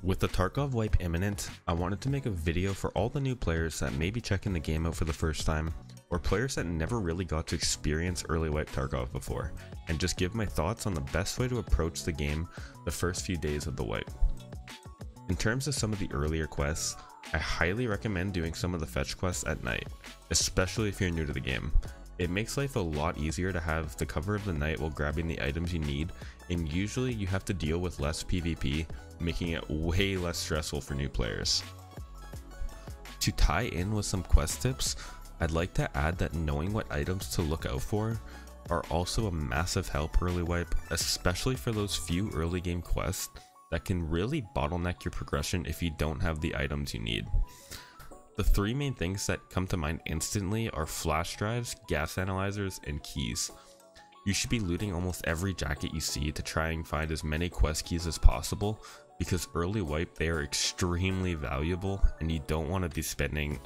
With the Tarkov wipe imminent, I wanted to make a video for all the new players that may be checking the game out for the first time, or players that never really got to experience early wipe Tarkov before, and just give my thoughts on the best way to approach the game the first few days of the wipe. In terms of some of the earlier quests, I highly recommend doing some of the fetch quests at night, especially if you're new to the game. It makes life a lot easier to have the cover of the night while grabbing the items you need, and usually you have to deal with less PvP, making it way less stressful for new players. To tie in with some quest tips, I'd like to add that knowing what items to look out for are also a massive help early wipe, especially for those few early game quests that can really bottleneck your progression if you don't have the items you need. The three main things that come to mind instantly are flash drives, gas analyzers, and keys. You should be looting almost every jacket you see to try and find as many quest keys as possible, because early wipe they are extremely valuable and you don't want to be spending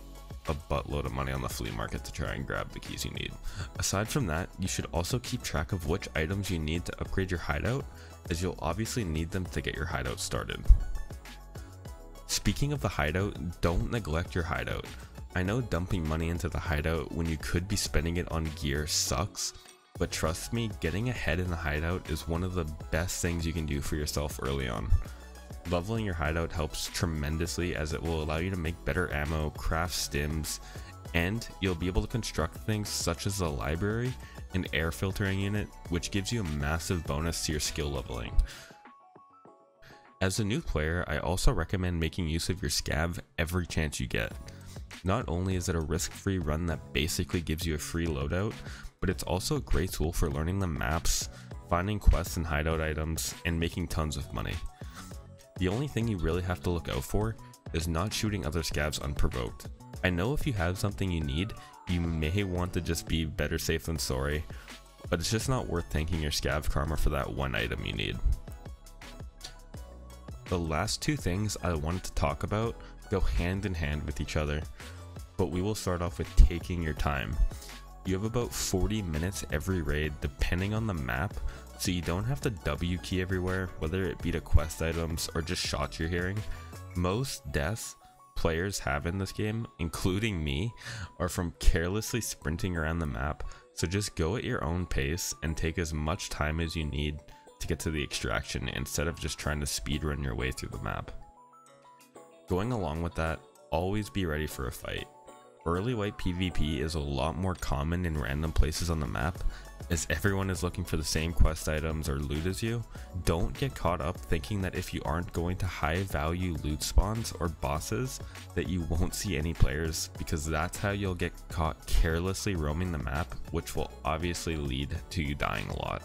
a buttload of money on the flea market to try and grab the keys you need. Aside from that, you should also keep track of which items you need to upgrade your hideout, as you'll obviously need them to get your hideout started. Speaking of the hideout, don't neglect your hideout. I know dumping money into the hideout when you could be spending it on gear sucks, but trust me, getting ahead in the hideout is one of the best things you can do for yourself early on. Leveling your hideout helps tremendously, as it will allow you to make better ammo, craft stims, and you'll be able to construct things such as a library and air filtering unit, which gives you a massive bonus to your skill leveling. As a new player, I also recommend making use of your SCAV every chance you get. Not only is it a risk-free run that basically gives you a free loadout, but it's also a great tool for learning the maps, finding quests and hideout items, and making tons of money. The only thing you really have to look out for is not shooting other SCAVs unprovoked. I know if you have something you need, you may want to just be better safe than sorry, but it's just not worth tanking your SCAV karma for that one item you need. The last two things I wanted to talk about go hand in hand with each other, but we will start off with taking your time. You have about 40 minutes every raid depending on the map, so you don't have to W key everywhere, whether it be to quest items or just shots you're hearing. Most deaths players have in this game, including me, are from carelessly sprinting around the map, so just go at your own pace and take as much time as you need to get to the extraction instead of just trying to speedrun your way through the map. Going along with that, always be ready for a fight. Early wipe PvP is a lot more common in random places on the map, as everyone is looking for the same quest items or loot as you. Don't get caught up thinking that if you aren't going to high value loot spawns or bosses that you won't see any players, because that's how you'll get caught carelessly roaming the map, which will obviously lead to you dying a lot.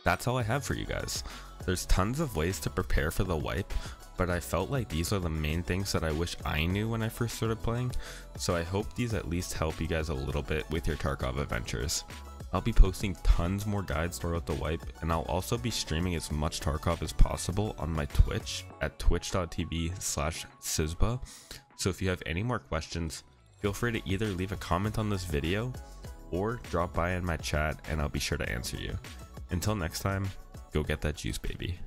That's all I have for you guys. There's tons of ways to prepare for the wipe, but I felt like these are the main things that I wish I knew when I first started playing, so I hope these at least help you guys a little bit with your Tarkov adventures. I'll be posting tons more guides throughout the wipe, and I'll also be streaming as much Tarkov as possible on my Twitch at twitch.tv/Sizba, so if you have any more questions, feel free to either leave a comment on this video or drop by in my chat and I'll be sure to answer you. Until next time, go get that juice, baby.